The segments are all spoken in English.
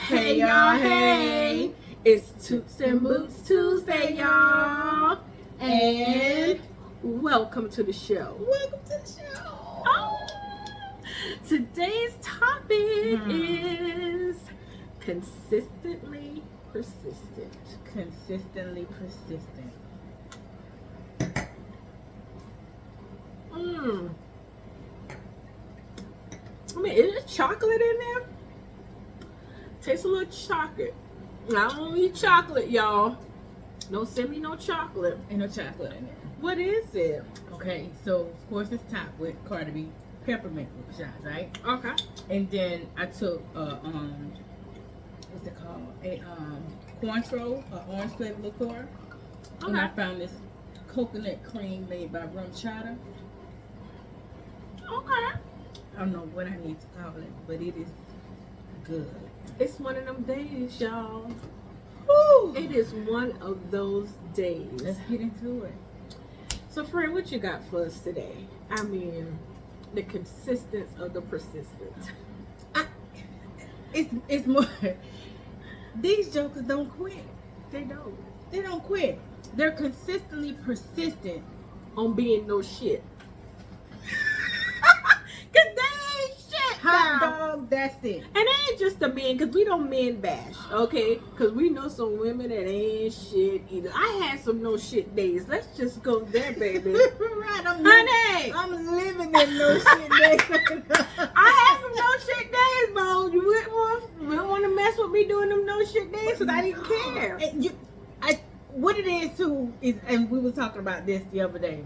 Hey y'all, hey! It's Toots and Boots Tuesday, y'all, and welcome to the show. Welcome to the show. Oh, today's topic is consistently persistent. Consistently persistent. I mean, is there chocolate in there? Tastes a little chocolate. I don't eat chocolate, y'all. Don't send me no chocolate. Ain't no chocolate in there. What is it? Okay, so of course it's topped with Cardi B peppermint shots, right? Okay. And then I took what's it called? A Cointreau, orange flavored liqueur. Okay. And I found this coconut cream made by rum chata. Okay. I don't know what I need to call it, but it is good. It's one of them days, y'all. Woo! It is one of those days. Let's get into it. So, friend, what you got for us today? I mean, the consistence of the persistence. It's more. These jokers don't quit. They don't. They don't quit. They're consistently persistent On being no shit. Cause they ain't shit. hot now. dog. That's it. And it ain't just the men, because we don't men bash, okay? Because we know some women that ain't shit either. I had some no shit days. Let's just go there, baby. Right, Honey! I'm living in no shit days. I had some no shit days, bro. You wouldn't want to mess with me doing them no shit days because I didn't care. What it is too is, and we were talking about this the other day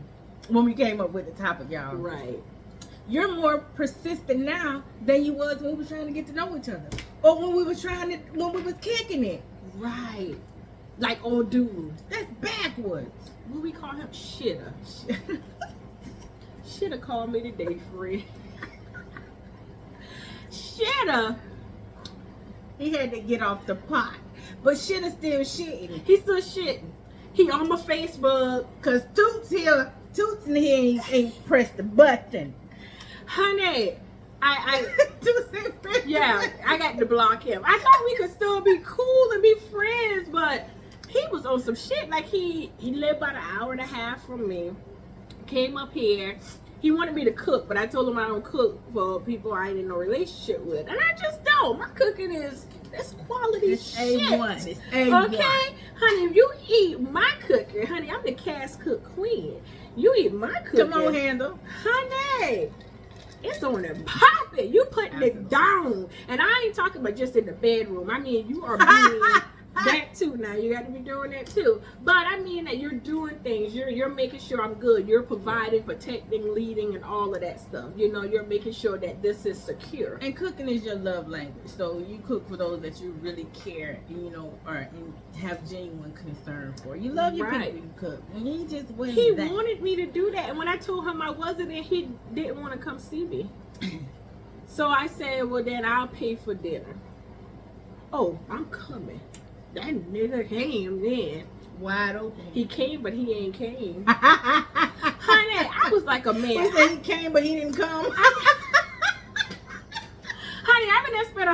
when we came up with the topic, y'all. Right. You're more persistent now than you was when we were trying to get to know each other, or when we was kicking it. Right. Like old dude. That's backwards. What we call him? Shitter. Shitter called me today, friend. Shitter. He had to get off the pot, but Shitter still shitting. He's still shitting. He on my Facebook. Cause Toots in here ain't pressed the button. Honey, Toots ain't pressed the yeah, button. I got to block him. I thought we could still be cool and be friends, but he was on some shit. Like he lived about an hour and a half from me. Came up here. He wanted me to cook, but I told him I don't cook for people I ain't in no relationship with. And I just don't. My cooking that's quality It's shit. A1. It's A1. Okay? Honey, if you eat my cooking, honey, I'm the cast cook queen. You eat my cooking. Come on, handle. Honey, it's on and popping. You putting it down. And I ain't talking about just in the bedroom. I mean, you are being that too now. You got to be doing that too. But I mean that you're doing things. You're making sure I'm good. You're providing, protecting, leading, and all of that stuff. You know, you're making sure that this is secure. And cooking is your love language. So you cook for those that you really care, and have genuine concern for. You love your people you cook. And he just wasn't He that. wanted me to do that. And when I told him I wasn't, and he didn't want to come see me. So I said, well, then I'll pay for dinner. Oh, I'm coming. That nigga came then. Wide open. He came, but he ain't came. Honey, I was like a man. He said he came, but he didn't come. Honey, I've been there spent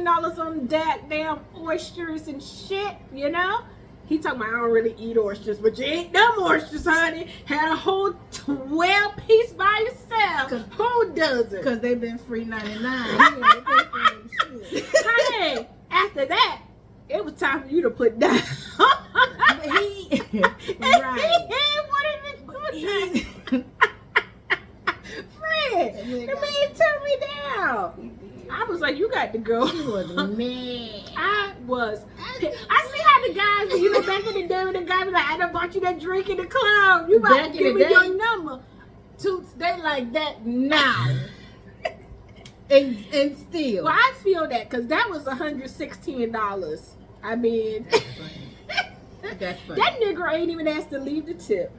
$116 on that damn oysters and shit, you know? He talking about I don't really eat oysters, but you ate them oysters, honey. Had a whole 12 piece by yourself. Who does it? Because they've been free 99. Honey, after that, it was time for you to put down. But he, right. He wanted me to put that. Friend, the man turned me down. I was like, you got to go. He was mad. I see how the guys, back in the day when the guy was like, I done bought you that drink in the club. You about Back to in give the me day. your number. Toots, they like that now. and still. Well, I feel that because that was $116. I mean, That's funny. that nigga ain't even asked to leave the tip.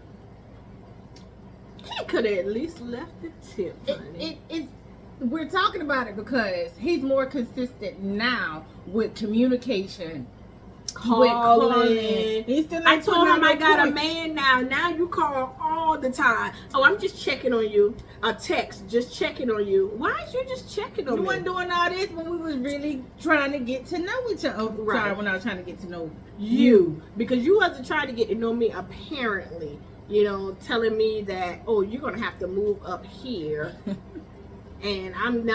He could have at least left the tip, honey. We're talking about it because he's more consistent now with communication calling. He still I ain't told putting him out I no got a points. man now. Now you call all the time. Oh, I'm just checking on you. A text, just checking on you. Why is you just checking on You me? wasn't doing all this when we was really trying to get to know each other. Oh, Right. sorry, when I was trying to get to know You, because you wasn't trying to get to know me. Apparently, you know, telling me that, oh, you're gonna have to move up here, and I'm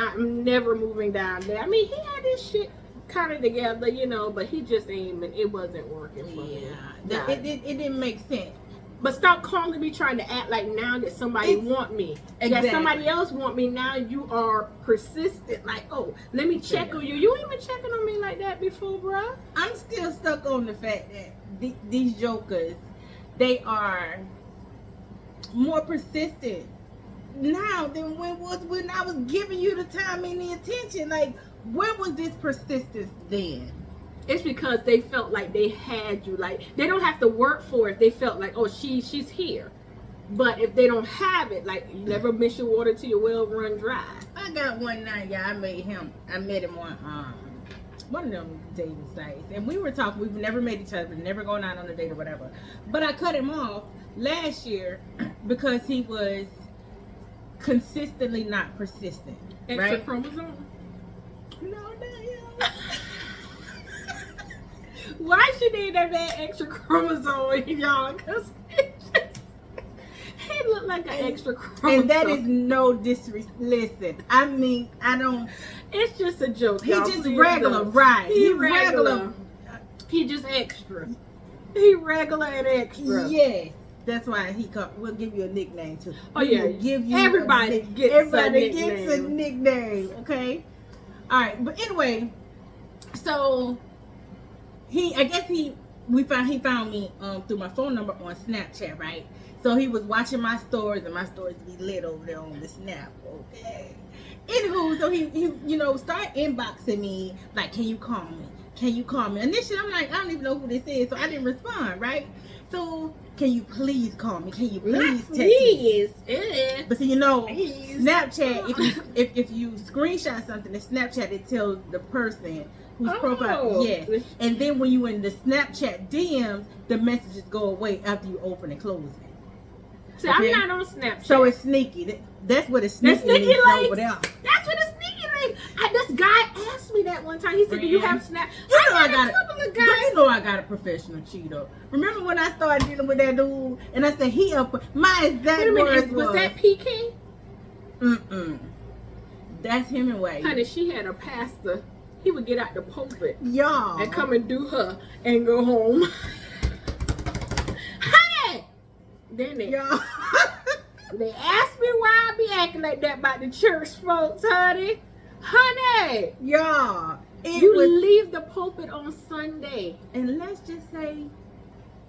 never moving down there. I mean, he had this shit kind of together, you know, but he just ain't. It wasn't working for me. Yeah, it didn't make sense. But stop calling me trying to act like now that somebody want me. Exactly. That somebody else want me. Now you are persistent. Like, oh, let me check on you. You ain't been checking on me like that before, bruh. I'm still stuck on the fact that these jokers, they are more persistent now than when I was giving you the time and the attention. Like, where was this persistence then? It's because they felt like they had you. Like, they don't have to work for it. They felt like, oh, she's here. But if they don't have it, like, you never miss your water till your well run dry. I got one night, yeah, I met him on one of them dating sites, and we were talking. We've never met each other, never gone out on a date or whatever. But I cut him off last year because he was consistently not persistent. Extra right? chromosome. No. Why should they have that extra chromosome, y'all? Because he looked like an extra chromosome. And that is no disrespect. Listen, I mean, I don't. It's just a joke. He just regular, right? He regular. He just extra. He regular and extra. Yes. That's why we'll give you a nickname too. Oh yeah, give you everybody gets a nickname. Okay. All right, but anyway, so he found me through my phone number on Snapchat, right? So he was watching my stories, and my stories be lit over there on the Snap. Okay. Anywho, so he start inboxing me like, can you call me? Can you call me? Initially, I'm like, I don't even know who this is, so I didn't respond, right? So, can you please call me? Can you please text me? But see, Snapchat, if you screenshot something in Snapchat, it tells the person whose profile, yes. And then when you in the Snapchat DMs, the messages go away after you open and close it. See, okay? I'm not on Snapchat. So it's sneaky. That's what it's sneaky links over there. That's what it's sneaky links. This guy asked me that one time. He said, do you have Snap? I got a couple of guys. You know I got a professional cheater. Remember when I started dealing with that dude and I said he up my exact words was that PK? That's Hemingway. Honey, she had a pastor. He would get out the pulpit. Y'all. And come and do her and go home. Honey! Then they asked me why I be acting like that about the church folks, honey. Honey! Y'all. Leave the pulpit on Sunday. And let's just say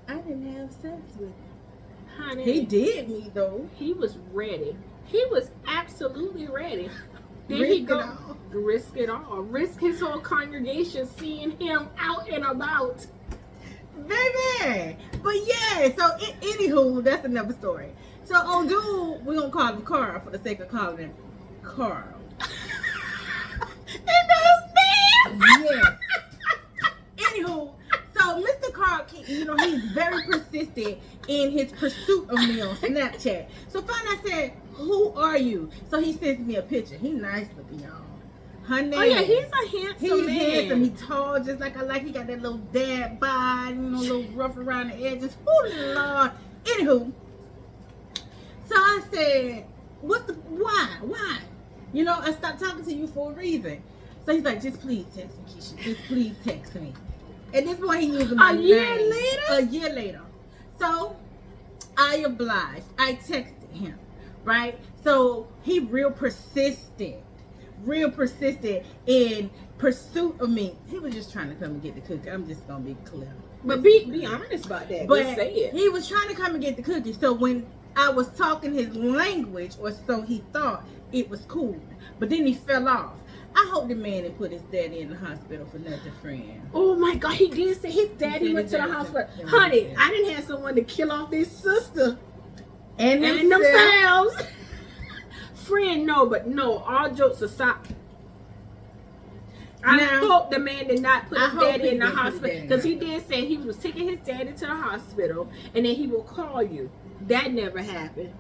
I didn't have sex with him. Honey. He did me though. He was ready. He was absolutely ready. Then risk it all. Risk his whole congregation seeing him out and about. Baby. But yeah, so anywho, that's another story. So on dude, we're gonna call him Carl for the sake of calling him Carl. Yes. Anywho, so Mr. Carl, he's very persistent in his pursuit of me on Snapchat. So finally I said, who are you? So he sends me a picture. He's nice looking, y'all. Honey. Oh yeah, he's a handsome man. He's handsome. He's tall, just like I like. He got that little dad bod, a little rough around the edges. Oh Lord. Anywho, so I said, why? I stopped talking to you for a reason. So he's like, just please text me, Keisha. Just please text me. At this point, he using my name. A year later. So I obliged. I texted him, right? So he real persistent in pursuit of me. He was just trying to come and get the cookie. I'm just gonna be clear. But be honest about that. But just say it. He was trying to come and get the cookie. So when I was talking his language, or so he thought, it was cool. But then he fell off. I hope the man didn't put his daddy in the hospital for nothing, friend. Oh my God, he did say his daddy went to the hospital. Honey, I didn't have someone to kill off their sister and themselves. Friend, no, all jokes aside. I Now, hope the man did not put I his hope daddy he in the didn't put his hospital, daddy in because the he did say he was taking his daddy to the hospital and then he will call you. That never happened.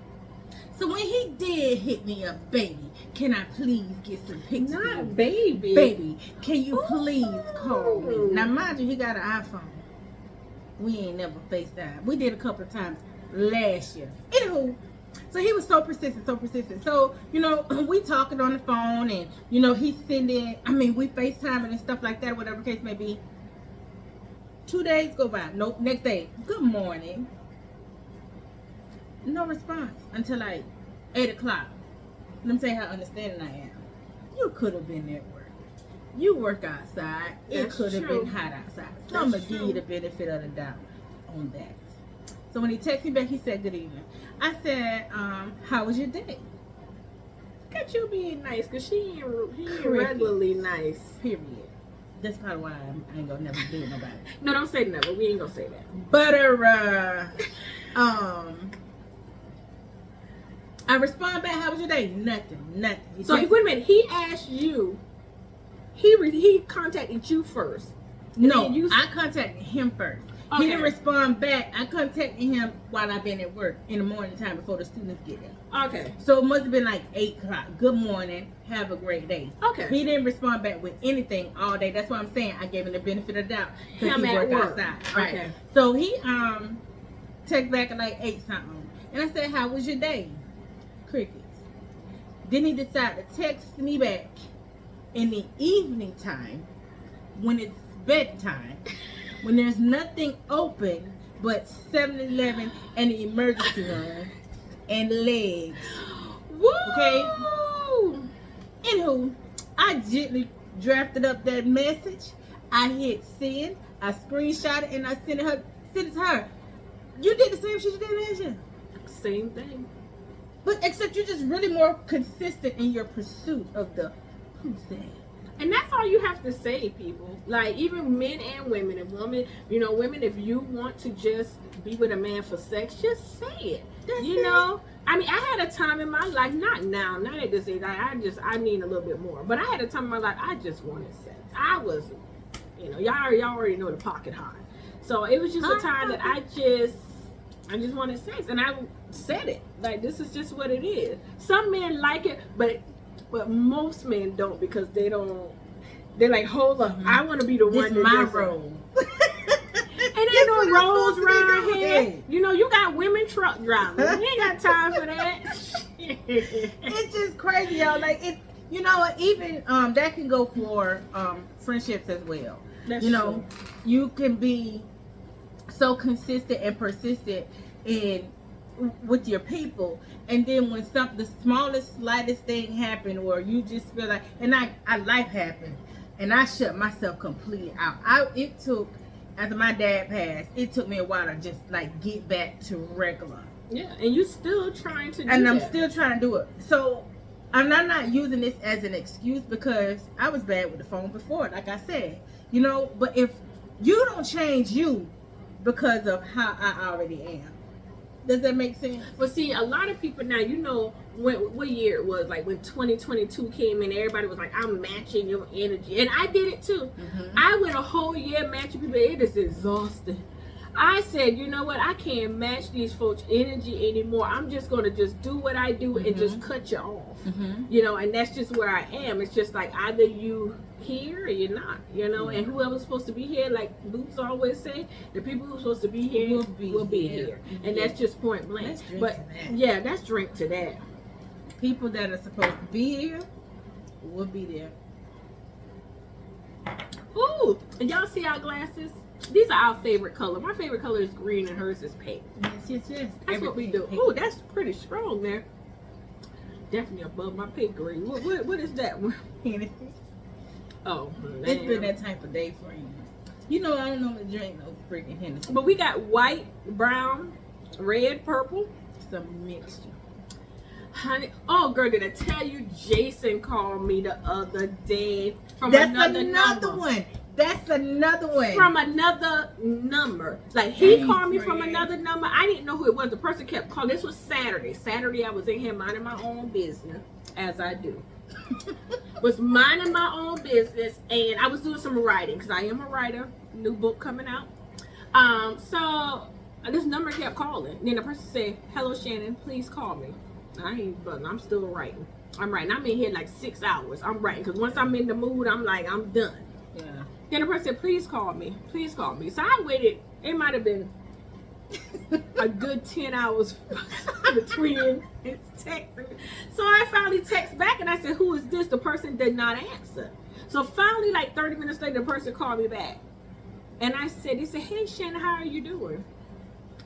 So when he did hit me up, baby, can I please get some pictures? of you? Not baby. Baby, can you please call me? Ooh. Now, mind you, he got an iPhone. We ain't never FaceTime. We did a couple of times last year. Anywho, so he was so persistent, so persistent. So, you know, we talking on the phone and, you know, he's sending, we FaceTiming and stuff like that, whatever case may be. 2 days go by. Nope, next day, good morning. No response until like 8 o'clock. Let me tell you how understanding I am. You could have been at work. You work outside. It That's could have true. been hot outside. So I'm going to give you the benefit of the doubt on that. So when he texted me back, he said, good evening. I said, how was your day? Look at you being nice, because she ain't Crickets. regularly nice. Period. That's probably why I ain't going to never do with nobody. No, don't say never. We ain't going to say that. But, I respond back, how was your day? Nothing. He So, texted- wait a minute. He asked you, he contacted you first. No, then you- I contacted him first. Okay. He didn't respond back. I contacted him while I've been at work in the morning time before the students get there. Okay. So it must have been like 8 o'clock. Good morning. Have a great day. Okay. He didn't respond back with anything all day. That's why I'm saying I gave him the benefit of the doubt because Him he at worked work. outside. Right. Okay. So he texted back at like 8 something, and I said, "How was your day?" Crickets. Then he decided to text me back in the evening time when it's bedtime, when there's nothing open but 7-Eleven and the emergency room and legs. Woo! Okay. Anywho, I gently drafted up that message. I hit send. I screenshot it and I sent it to her. You did the same shit you did last year. Same thing. But except you're just really more consistent in your pursuit of the pussy. And that's all you have to say, people. Like, even men and women. If women, if you want to just be with a man for sex, just say it. That's you it. know? I mean, I had a time in my life, not now, not at this age. I need a little bit more. But I had a time in my life, I just wanted sex. I was, y'all already know the pocket hot. So it was just a time that I just wanted sex. And I said it. Like, this is just what it is. Some men like it, but most men don't, because they're like, hold up, I want to be the This one. my does it. role. And ain't no roads around here. You got women truck drivers. We ain't got time for that. It's just crazy, y'all. Like it, even that can go for friendships as well. That's true. You can be so consistent and persistent with your people, and then when the smallest, slightest thing happen, or you just feel like, and life happened, and I shut myself completely out. It took, after my dad passed, it took me a while to just like get back to regular. Yeah, and you still trying to do And I'm that. still trying to do it. So I'm not using this as an excuse, because I was bad with the phone before, like I said. But if you don't change you because of how I already am, does that make sense? But see, a lot of people now, what year it was, like when 2022 came in, everybody was like, I'm matching your energy. And I did it too. Mm-hmm. I went a whole year matching people. It is exhausting. I said, you know what? I can't match these folks' energy anymore. I'm just going to just do what I do and just cut you off. Mm-hmm. And that's just where I am. It's just like, either you here or you're not, and whoever's supposed to be here, like Boots always say, the people who's supposed to be here will be here. And that's just point blank. Yeah, let's drink to that. People that are supposed to be here will be there. Ooh, and y'all see our glasses? These are our favorite color. My favorite color is green and hers is pink. Yes. That's what we do. Ooh, that's pretty strong there. Definitely above my pink green. What is that one? Hennessy. Oh, It's been man. that type of day for you. I don't normally drink no freaking Hennessy. But we got white, brown, red, purple. Some mixture. Honey, oh girl, did I tell you Jason called me the other day from That's another another number. one. That's another one. From another number. Like, he Dang, called me from friend. another number. I didn't know who it was. The person kept calling. This was Saturday. Saturday, I was in here minding my own business, as I do. Was minding my own business, and I was doing some writing because I am a writer. New book coming out. So this number kept calling. Then the person said, "Hello, Shannon. Please call me." I ain't button. I'm still writing. I'm writing. I'm in here like 6 hours. I'm writing because once I'm in the mood, I'm like, I'm done. Yeah. Then the person said, "Please call me. Please call me." So I waited. It might have been a good 10 hours between his text. So I finally text back and I said, "Who is this?" The person did not answer. So finally, like 30 minutes later, the person called me back. And I said, he said, "Hey, Shannon, how are you doing?"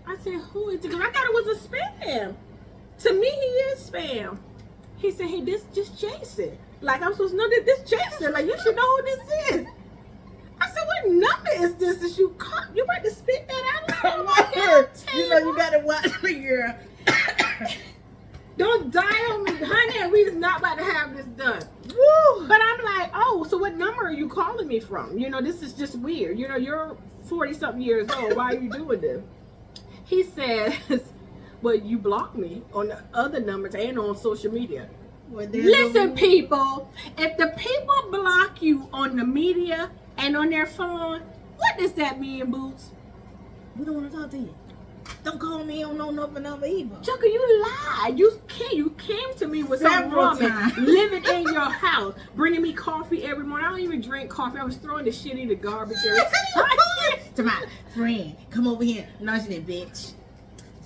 I said, "Who is it?" Because I thought it was a spam. To me, he is spam. He said, "Hey, this just Jason." Like, I'm supposed to know that this Jason. Like, you should know who this is. I said, "What number is this that you caught? You about to spit that out?" You know you gotta watch me, girl. Don't die on me, honey. We's not about to have this done. Woo. But I'm like, oh, so what number are you calling me from? You know, this is just weird. You know, you're 40-something years old. Why are you doing this? He says, "Well, you blocked me on the other numbers and on social media." Well, Listen, people, if the people block you on the media and on their phone, what does that mean, Boots? We don't want to talk to you. Don't call me on no number either. Joker, you lied. You came to me with some Several woman times. living in your house, bringing me coffee every morning. I don't even drink coffee. I was throwing the shit in the garbage. To my friend, come over here. No, she didn't, bitch.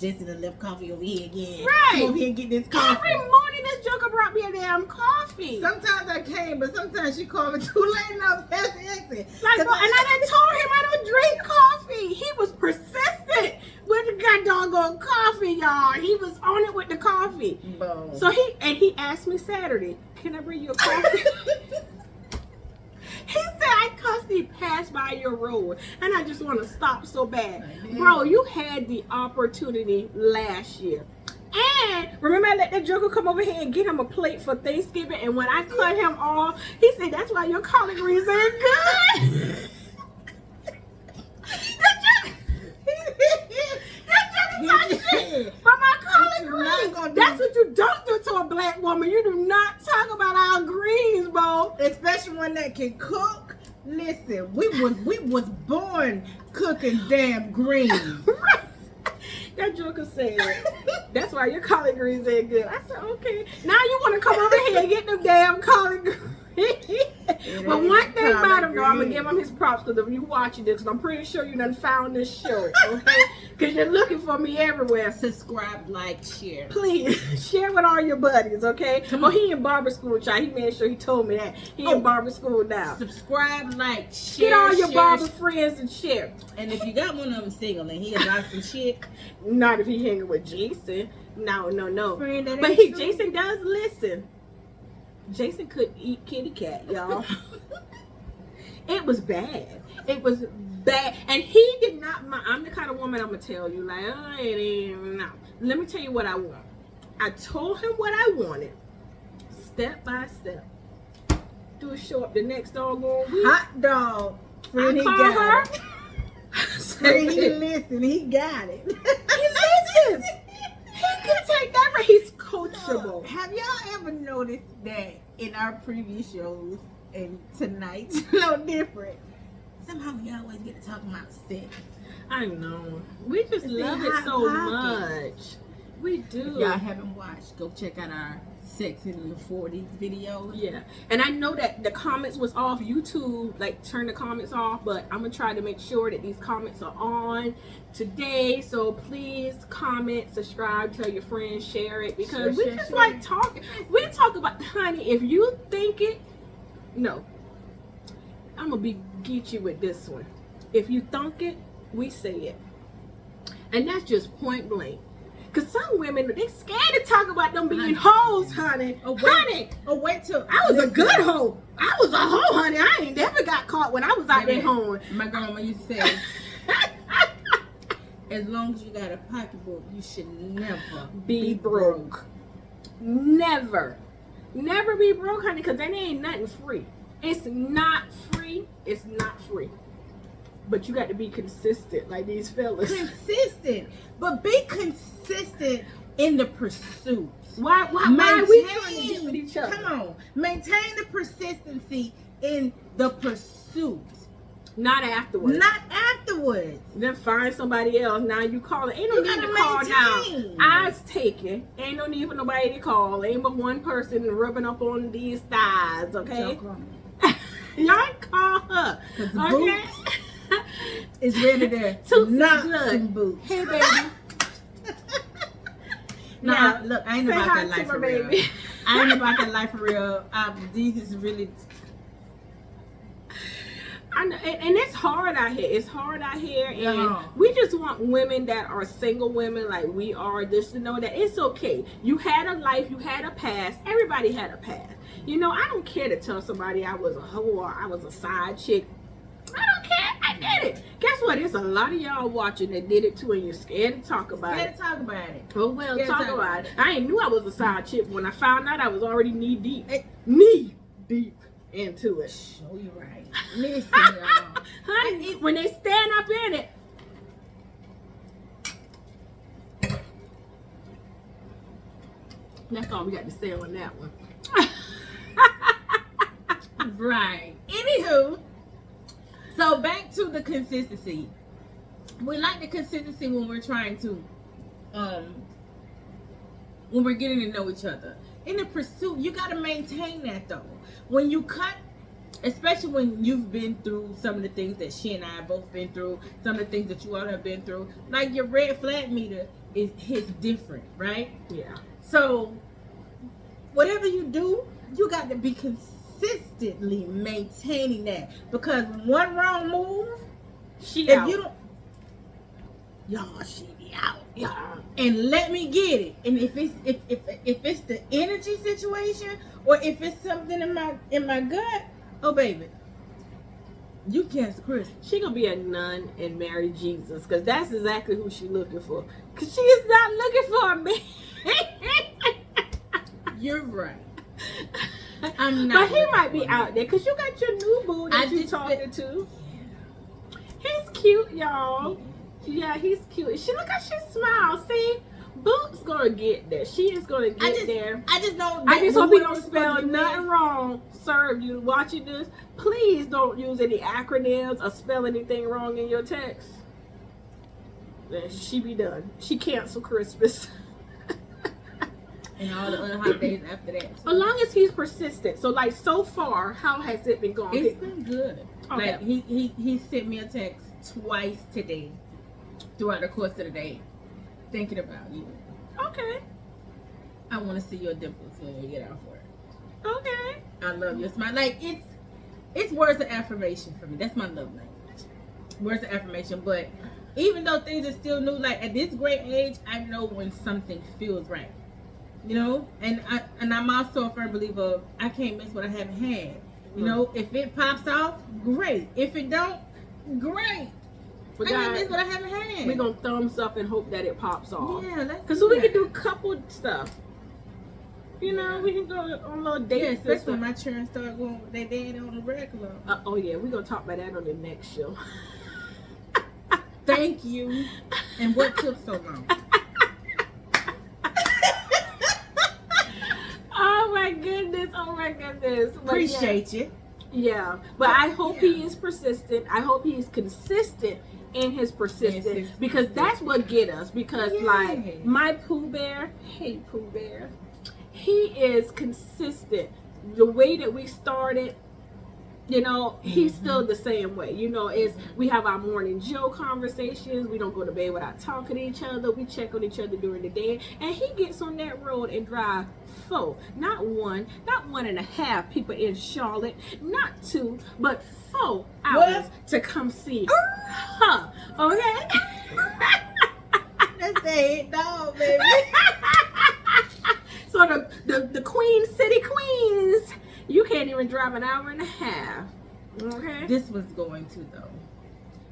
Just done left coffee over here again. Right. Come over here and get this coffee. Every morning this Joker brought me a damn coffee. Sometimes I came, but sometimes she called me too late and I was past the exit. Like, and I done told him I don't drink coffee. He was persistent with the goddamn coffee, y'all. He was on it with the coffee. Boom. So he asked me Saturday, "Can I bring you a coffee?" He said, "I constantly pass by your road and I just want to stop so bad." Bro, you had the opportunity last year. And remember, I let that joker come over here and get him a plate for Thanksgiving, and when I cut him off, he said, "That's why your collard greens ain't good." But my collard greens, that's what you don't do to a black woman. You do not talk about our greens, bro. Especially one that can cook. Listen, we was born cooking damn greens. That joker said, "That's why your collard greens ain't good." I said, "Okay." Now you want to come over here and get them damn collard greens. But one thing about him, though, I'm going to give him his props, because if you watching this, 'cause I'm pretty sure you done found this show, okay? Because you're looking for me everywhere. Subscribe, like, share. Please, share with all your buddies, okay? Well, he in barber school, child. He made sure he told me that. He in barber school now. Subscribe, like, share. Get all your share, barber friends and share. And if you got one of them single and he about some shit, Not if he hanging with Jason. No. friend, that But ain't true. Jason does listen. Jason could eat kitty cat, y'all. It was bad. It was bad. And he did not mind. I'm the kind of woman I'm going to tell you, like, oh, it ain't, no. Let me tell you what I want. I told him what I wanted, step by step. Do a show up the next doggone week. Hot dog. Friend, I he call got her. it. Friend, he listen, he got it. He listens. He can take that, but he's coachable. Have y'all ever noticed that in our previous shows and tonight's no different? Somehow we always get to talk about sex. I know. We just It's love the it hot so pocket. much. We do. If y'all haven't watched, go check out our Sex in your 40s videos. Yeah. And I know that the comments was off. YouTube, like, turn the comments off, but I'm going to try to make sure that these comments are on today. So please comment, subscribe, tell your friends, share it, because we just like talking. We talk about, honey, if you think it, no. I'm going to get you with this one. If you thunk it, we say it. And that's just point blank. Because some women, they scared to talk about them being hoes, honey. Oh, wait. Honey, Wait till I was a good hoe. I was a hoe, honey. I ain't never got caught when I was out there hoeing. My grandma used to say, as long as you got a pocketbook, you should never Be broke. Never. Never be broke, honey, because that ain't nothing free. It's not free. It's not free. But you got to be consistent, like these fellas. Consistent, but be consistent in the pursuit. Why are we trying to get with each other? Come on. Maintain the persistency in the pursuit. Not afterwards. Not afterwards. Then find somebody else. Now you call it. Ain't no need to call now. Eyes taken. Ain't no need for nobody to call. Ain't but one person rubbing up on these thighs, okay? Y'all call her. Okay? It's ready to Toots knock good. some boots. Hey, baby. Now, look, I ain't about that life for real. Baby. I ain't about that life for real. These is really... I know, and it's hard out here. It's hard out here, and we just want women that are single women like we are, just to know that it's okay. You had a life, you had a past. Everybody had a past. You know, I don't care to tell somebody I was a hoe or I was a side chick. I don't care. I did it. Guess what? There's a lot of y'all watching that did it too, and you're scared to talk about it. Scared to talk about it. Oh well, Scared talk to talk about about it. I ain't knew I was a side chick. When I found out, I was already knee deep. Knee deep into it. Show you right. Listen, y'all. Honey, when they stand up in it. That's all we got to say on that one. Right. Anywho, so back to the consistency. We like the consistency when we're trying to, when we're getting to know each other. In the pursuit, you got to maintain that though. When you cut, especially when you've been through some of the things that she and I have both been through, some of the things that you all have been through, like your red flag meter is different, right? Yeah. So whatever you do, you got to be consistently maintaining that, because one wrong move, she if out. you don't, Y'all, she be out. Y'all. and let me get it. And if it's the energy situation, or if it's something in my gut, oh baby, you cancel Christmas. She gonna be a nun and marry Jesus, because that's exactly who she looking for. Because she is not looking for a man. You're right. I'm not. But he might be out there, because you got your new boo that you talking to. He's cute, y'all. Yeah, he's cute. She look how she smiles. See, Boot's gonna get there. She is gonna get there. I just don't. I just hope he don't spell nothing wrong. Sir, if you watching this, please don't use any acronyms or spell anything wrong in your text. Then she be done. She cancel Christmas. And all the other holidays after that. As long as he's persistent. So like so far, how has it been going? It's been good. Okay. Like he sent me a text twice today, throughout the course of the day, thinking about you. Okay. I want to see your dimples when we get out for it. Okay. I love your smile. Like it's words of affirmation for me. That's my love language. Words of affirmation. But even though things are still new, like at this great age, I know when something feels right. You know, and I'm also a firm believer of I can't miss what I haven't had. You know, if it pops off, great. If it don't, great. But I can't miss what I haven't had. We're gonna thumbs up and hope that it pops off. Yeah, let's Because do we that. can do couple stuff. You know, we can go on little dates. Yeah, and especially stuff. when my children start going with their daddy on the regular. Oh yeah, we're gonna talk about that on the next show. Thank you. And what took so long? Oh my goodness! Oh my goodness! But Appreciate you. Yeah, but I hope he is persistent. I hope he's consistent in his persistence, because that's what get us. Because like my Pooh Bear, hey Pooh Bear, he is consistent. The way that we started, you know, he's still the same way. You know, is we have our morning Joe conversations. We don't go to bed without talking to each other. We check on each other during the day, and he gets on that road and drive 4, not 1, not 1.5 people in Charlotte, not 2, but 4 hours to come see her. Okay. That's the head dog, baby. So the Queen City Queens, you can't even drive 1.5 hours. Okay. This was going to though,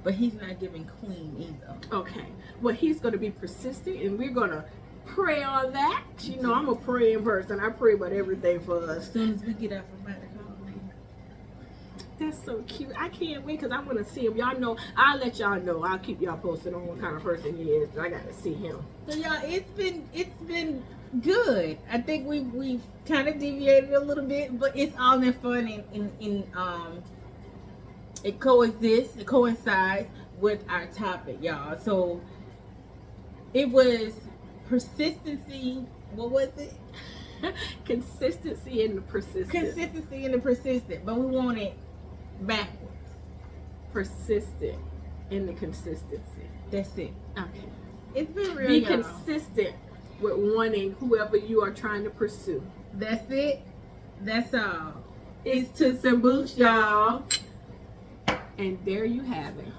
but he's not giving Queen either. Okay. Well, he's going to be persistent, and we're going to pray on that. You know, I'm a praying person. I pray about everything for us. As soon as we get out from behind the That's so cute. I can't wait because I want to see him. Y'all know, I'll let y'all know. I'll keep y'all posted on what kind of person he is. I got to see him. So y'all, it's been good. I think we've kind of deviated a little bit, but it's all in fun and it coincides with our topic, y'all. So it was persistency. What was it? Consistency and the persistent. Consistency and the persistent, but we want it backwards. Persistent in the consistency. That's it. Okay. It's been real. Be y'all. consistent with wanting whoever you are trying to pursue. That's it. That's all. It's Toots and Boots, y'all. And there you have it.